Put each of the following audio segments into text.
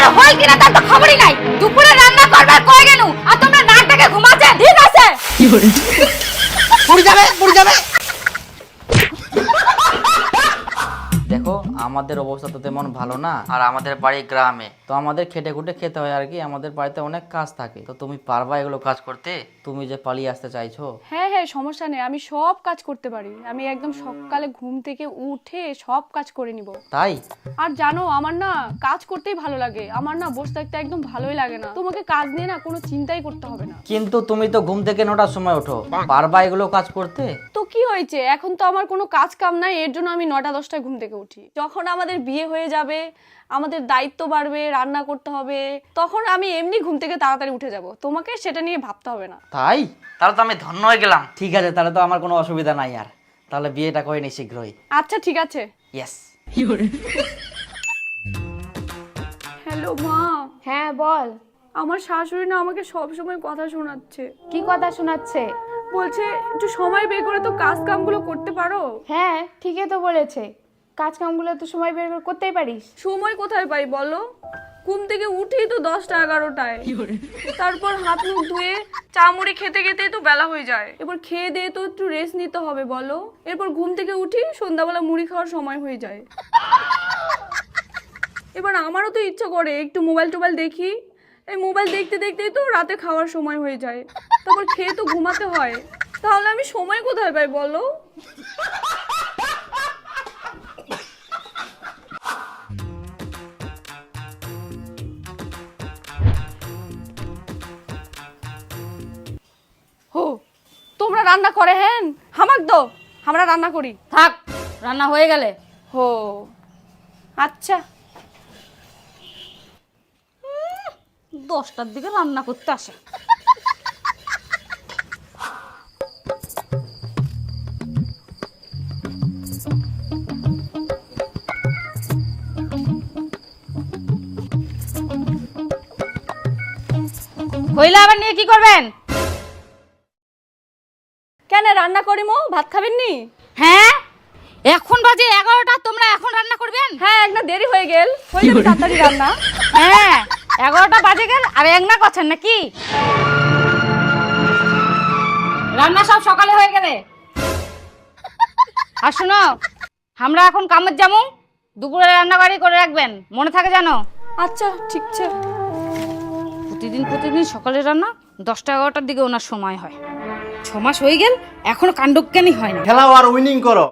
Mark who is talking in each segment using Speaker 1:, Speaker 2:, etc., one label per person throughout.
Speaker 1: কারো হয় কিনা তার তো খবরই নাই। দুপুরে রান্না করবার কই গেল আর তোমরা নাকটাকে ঘুমাচ্ছেন। ঠিক আছে
Speaker 2: কি করে পড়ে যাবে পড়ে যাবে। দেখো আমাদের অবস্থা তো তেমন ভালো না, আর আমাদের বাড়ি গ্রামে, তো আমাদের খেটে খুটে খেতে হয় আর কি। আমাদের বাড়িতে অনেক কাজ থাকে, তো তুমি পারবা এগুলো কাজ করতে? তুমি যে পালিয়ে আসতে চাইছো।
Speaker 3: হ্যাঁ হ্যাঁ, সমস্যা নেই, আমি সব কাজ করতে পারি। আমি একদম সকালে ঘুম থেকে উঠে সব কাজ করে নিব।
Speaker 2: তাই?
Speaker 3: আর জানো আমার না কাজ করতেই ভালো লাগে, আমার না বসে থাকতে একদম ভালোই লাগে না। তোমাকে কাজ নিয়ে না কোনো চিন্তাই করতে হবে না।
Speaker 2: কিন্তু তুমি তো ঘুম থেকে 9টার সময় ওঠো, পারবা এগুলো কাজ করতে?
Speaker 3: তো কি হয়েছে, এখন তো আমার কোনো কাজ কাম নাই, এর জন্য আমি 9টা-10টায় ঘুম থেকে উঠি। যখন আমাদের বিয়ে হয়ে যাবে, আমাদের দায়িত্ব বাড়বে, রান্না করতে হবে, তখন আমি এমনি ঘুম থেকে তাড়াতাড়ি উঠে যাব। তোমাকে সেটা নিয়ে ভাবতে হবে না।
Speaker 2: তাই? তাহলে তো আমি ধন্য হয়ে গেলাম। ঠিক আছে, তাহলে তো আমার কোনো অসুবিধা নাই আর। তাহলে বিয়েটা করে নি শীঘ্রই।
Speaker 3: আচ্ছা ঠিক আছে।
Speaker 2: ইয়েস।
Speaker 3: হ্যালো মা।
Speaker 4: হ্যাঁ বল,
Speaker 3: আমার শাশুড়ি না আমাকে সব সময় কথা শোনাচ্ছে।
Speaker 4: কি কথা শোনাচ্ছে?
Speaker 3: বলছে একটু সময় বের করে তো কাজ কামগুলো করতে পারো।
Speaker 4: হ্যাঁ ঠিকই তো বলেছে, কাজ কামগুলো তো সময় বের করে করতেই পারিস।
Speaker 3: সময় কোথায় পাই বলো? ঘুম থেকে উঠেই তো 10টা-11টায়, তারপর হাত মুখ ধুয়ে চা মুড়ি খেতে খেতেই তো বেলা হয়ে যায়। এবার খেয়ে দিয়ে তো একটু রেস্ট নিতে হবে বলো। এরপর ঘুম থেকে উঠি সন্ধ্যাবেলা মুড়ি খাওয়ার সময় হয়ে যায়। এবার আমারও তো ইচ্ছা করে একটু মোবাইল টোবাইল দেখি। এই মোবাইল দেখতে দেখতেই তো রাতে খাওয়ার সময় হয়ে যায়। তারপর খেয়ে তো ঘুমাতে হয়। তাহলে আমি সময় কোথায় পাই বলো? হো, তোমরা রান্না করে? হ্যাঁ হামাক দো, আমরা রান্না করি।
Speaker 1: থাক, রান্না হয়ে গেলে।
Speaker 3: হো আচ্ছা।
Speaker 1: 10টার দিকে রান্না করতে আসে। হইলে আবার নিয়ে কি করবেন?
Speaker 3: কেন রান্না করি মো, ভাত খাবেন নি?
Speaker 1: হ্যাঁ, এখন বাজে 11টা, তোমরা এখন রান্না করবেন?
Speaker 3: হ্যাঁ একটা দেরি হয়ে গেল, হয়ে যাবে তাড়াতাড়ি রান্না।
Speaker 1: হ্যাঁ 11টা বাজে গেল আর একনা করছেন নাকি? রান্না সব সকালে হয়ে গেলে। আর শোনো, আমরা এখন কামের যাবো, দুপুরে রান্না বাড়ি করে রাখবেন, মনে থাকে জানো?
Speaker 3: আচ্ছা ঠিক আছে।
Speaker 1: প্রতিদিন সকালে রান্না, 10টা-11টার দিকে ওনার সময় হয়। 6 মাস হয়ে গেল এখনো কাণ্ডজ্ঞানী হয় না।
Speaker 5: খেলাও আর উইনিং করো।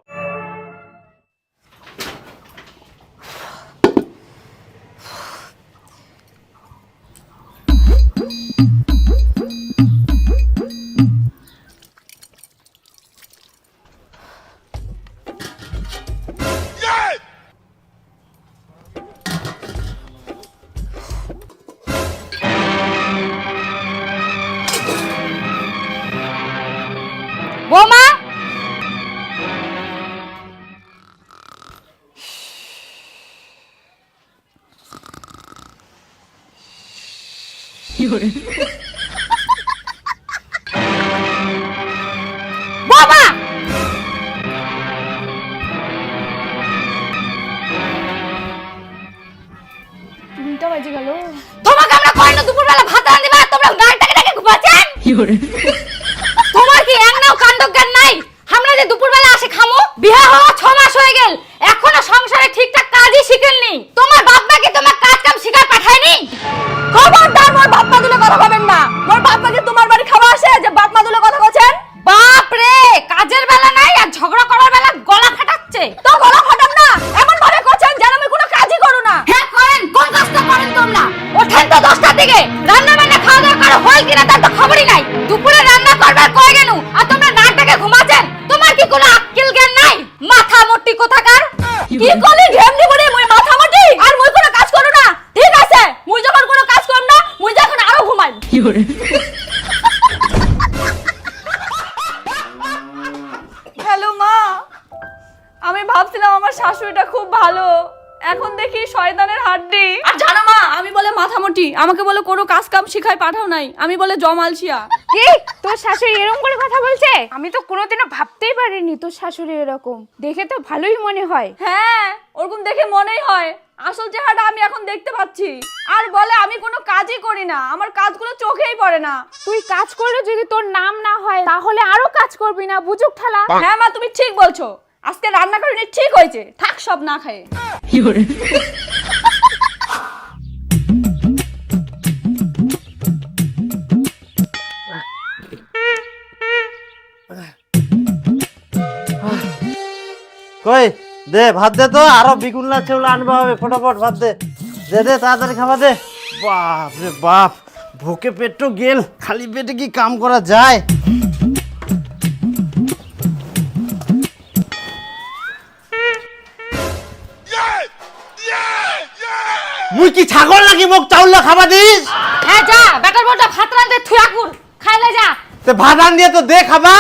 Speaker 1: বৌমা, বৌমা,
Speaker 3: 3টা বাজে গেল।
Speaker 1: তোমাকে আমরা কই না দুপুরবেলা ভাত রাঁধি দিবা, তোমরা নাকটাকে ডেকে ঘুমাচ্ছেন? তোমার কি একনাও কাণ্ডজ্ঞান নাই? আমরা যে দুপুরবেলা আসে খামু, বিয়ে হওয়া 6 মাস হয়ে গেল এখনো সংসারে ঠিকঠাক কাজই শিখেননি। তোমার বাপ মা কি তোমার কাজ কাম শিখায় পাঠায়নি?
Speaker 3: খবরদার মোর বাপ মা দুলে কথা বলবেন না। মোর বাপ মা কি তোমার বাড়ি খাওয়া আসে যে বাপ মা দুলে কথা বলছেন?
Speaker 1: বাপ রে, কাজের বেলা নাই আর ঝগড়া করার বেলা গলা ফাটাচ্ছে।
Speaker 3: তো গলা ফাটাম না, এমন ভাবে করছেন যেন আমি কোনো কাজই করো না।
Speaker 1: হ্যাঁ করেন, কোন কাজটা করেন তোমরা? ওঠেন তো 10টার দিকে, রান্না বান্না খাওয়া দাওয়া করো হয় কিনা তার তো খবরই নাই। দুপুরে রান্না করবার কই গেল আর তোমরা নাকটাকে ঘুমাচ্ছেন। তোমার কি কোনো আক্কেল জ্ঞান নাই? মাথা মোটি কোথাকার।
Speaker 3: কি কলি ঢেমনি বলে মুই মাথা মাটি আর মুই কোনো কাজ করো না। ঠিক আছে, মুই যখন কোনো কাজ করব না, মুই যখন আরো ঘুমাই। হ্যালো মা, আমি ভাবছিলাম আমার শাশুড়িটা খুব ভালো, এখন দেখি শয়তানের হাড্ডি। আর জানো মা, আমি বলে মাথামোটি, আমাকে বলে কোনো কাজ কাম শিখাই পাঠাও নাই, আমি বলে জমালছিয়া।
Speaker 4: কি তোর শাশুড়ি এরকম করে কথা বলছে? আমি তো কোনোদিনও ভাবতেই পারিনি তোর শাশুড়ি এরকম। দেখে তো ভালোই মনে হয়।
Speaker 3: হ্যাঁ ওরকম দেখে মনেই হয়। আসল চেহারাটা আমি এখন দেখতে পাচ্ছি। আর বলে আমি কোনো কাজই করি না, আমার কাজগুলো চোখেই পড়ে না।
Speaker 4: তুই কাজ করলে যদি তোর নাম না হয় তাহলে আরো কাজ করবি না, বুঝুক ঠালা।
Speaker 3: হ্যাঁ মা, তুমি ঠিক বলছো, আজকে রান্না করিনি ঠিক হয়েছে, থাক সব না খায়।
Speaker 5: কই দে ভাত দে তো, আরো বিগুল্লা চেউলা আনবা হবে, ফটাফট ভাত দে, দে দে তাড়াতাড়ি খাবার দে। বাপ রে বাপ, ভোকে পেটটো গেল, খালি পেটে কি কাম করা যায়? মুই কি ছাগল নাকি মোক চাউল খাবার দিস?
Speaker 1: হ্যাঁ যা, বেটার বউটা ভাত রাঁধতে থুয়াকুর খাইলে যা।
Speaker 5: তে ভাত আন দিয়ে তো দে খাবা।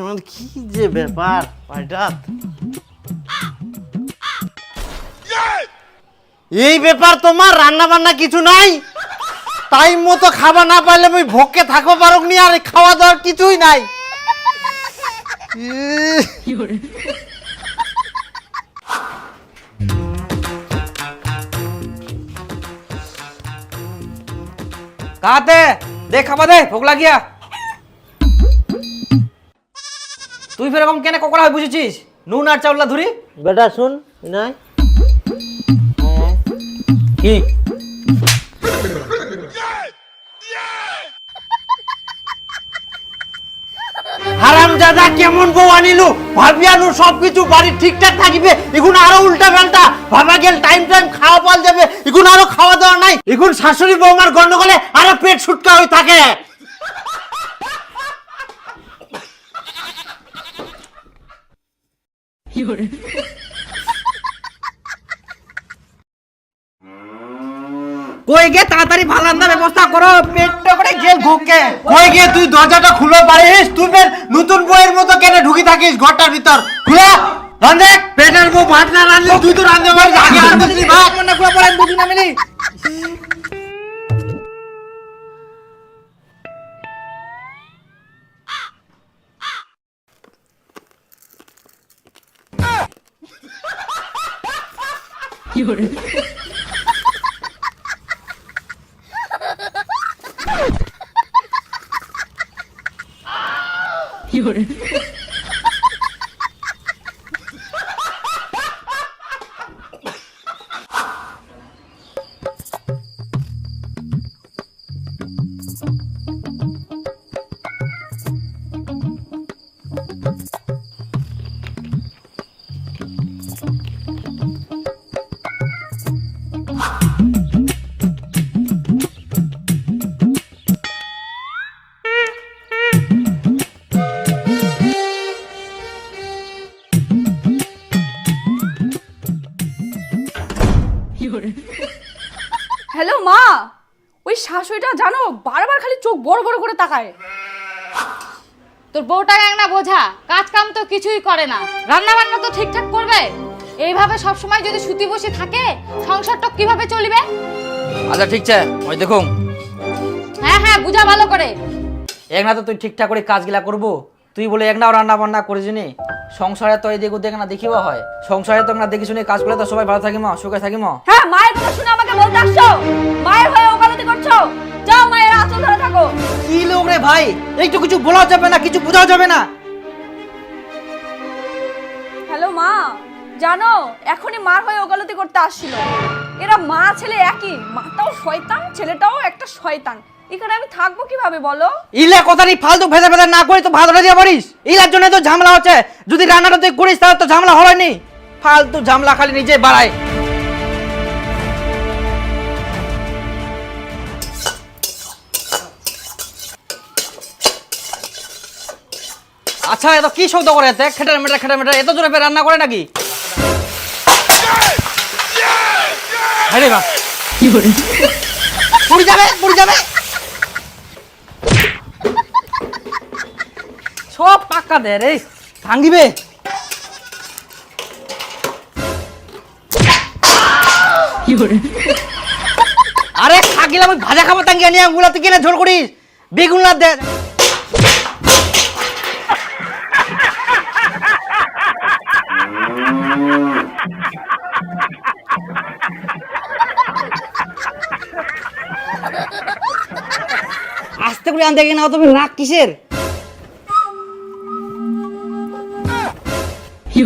Speaker 5: মানে কি যে ব্যাপার পাল্টাত, এই ব্যাপার তোমার রান্না বান্না কিছু নাই, টাইম মতো খাবার না পাইলে আমি ভোকে থাকো পারক নি, আর খাওয়া দাওয়ার কিছুই নাই।
Speaker 2: কাতে দে খাবা দে, ভোক লাগিয়া। তুই ফের এরকম কেন ককড়া হয়ে বুঝেছিস? নুন আর চাউলা ধরি
Speaker 5: বেটা শুন নাই
Speaker 2: কি
Speaker 5: হারামজাদা কেমন বউ আনিলু, ভাবিয়ানু সবকিছু বাড়ি ঠিকঠাক থাকিবে, এখন আরো উল্টা পাল্টা ভাবা গেল, টাইম টাইম খাওয়া পাল যাবে, এখন আরো খাওয়া দাওয়া নাই, এখন শাশুড়ি বৌমার গন্ডগোলে আরো পেট সুটকা হয়ে থাকে।
Speaker 2: কই গে তাড়াতাড়ি ভালো রান্নার ব্যবস্থা করো, পেটটা করে গেল ভোকে।
Speaker 5: কই গিয়ে তুই দরজাটা খুলে পারিস? তুই ফের নতুন বইয়ের মতো কেন ঢুকি থাকিস ঘরটার ভিতর? খুলে রান্ধে, পেটের বউ ভাত না রান্ধলে তুই তো রান্ধতে পারিস, আগে রান্ধতে ভাত
Speaker 2: না খুলে পড়ে বুঝি না মিলি।
Speaker 3: হ্যালো মা, ওই শাশুড়িটা জানো বারবার খালি চোখ বড় বড় করে তাকায়।
Speaker 1: তোর বউটা না বোঝা, কাজ কাম তো কিছুই করে না, রান্না বান্না তো ঠিকঠাক করবে। এইভাবে সব সময় যদি সুতি বসে থাকে সংসারটা কিভাবে চলবে?
Speaker 2: আচ্ছা ঠিক আছে, ওই দেখুন
Speaker 1: হ্যাঁ হ্যাঁ, বুঝা ভালো করে।
Speaker 2: এক না তো তুই ঠিকঠাক করে কাজগুলা করবো, তুই বলে এক নাও রান্না বান্না করিস নি। সংসারে তো এদিক ওদিক না দেখিবা হয়, সংসারে তো না দেখি শুনে কাজ করলে তো সবাই ভালো থাকি মা, সুখে থাকি মা।
Speaker 3: হ্যাঁ, মায়ের কথা শুনে আমাকে বলতে আসছো? মায়ের হয়ে ওকালতি করছো? যাও মায়ের আঁচল ধরে থাকো।
Speaker 2: কি লোক রে ভাই, একটু কিছু বলা যাবে না, কিছু বোঝাও যাবে না।
Speaker 3: হ্যালো মা, জানো এখনই মার হয়ে ওকালতি করতে আসছিল। এরা মা ছেলে একই, মাটাও শয়তান ছেলেটাও একটা শয়তান, এখানে আমি থাকবো কিভাবে বলো?
Speaker 2: ইলা কথা নি ফালতু ভেজা ভেজা না করে তো ভাত রান্না দিয়া পারিস, ইলার জন্য তো ঝামেলা হচ্ছে। যদি রান্নাটা তুই করিস তাহলে তো ঝামেলা হবে নি, ফালতু ঝামেলা খালি নিজে বাড়ায়। আচ্ছা এত কি শব্দ করে এতে খেটার মেটার এত জোরে রান্না করে নাকি? আরে বাহ, কি করে পুড়ে যাবে সব পাক্কা দে রে, ভাঙিবে। আরে থাকিলাম আমি ভাজা খাবো তাঙ্গি আনি আঙ্গুলা তুই কেন ঝোল করিস? বেগুন দে
Speaker 6: আস্তে করে আন দেখে নাও তুমি রাগ কিসের?
Speaker 1: কি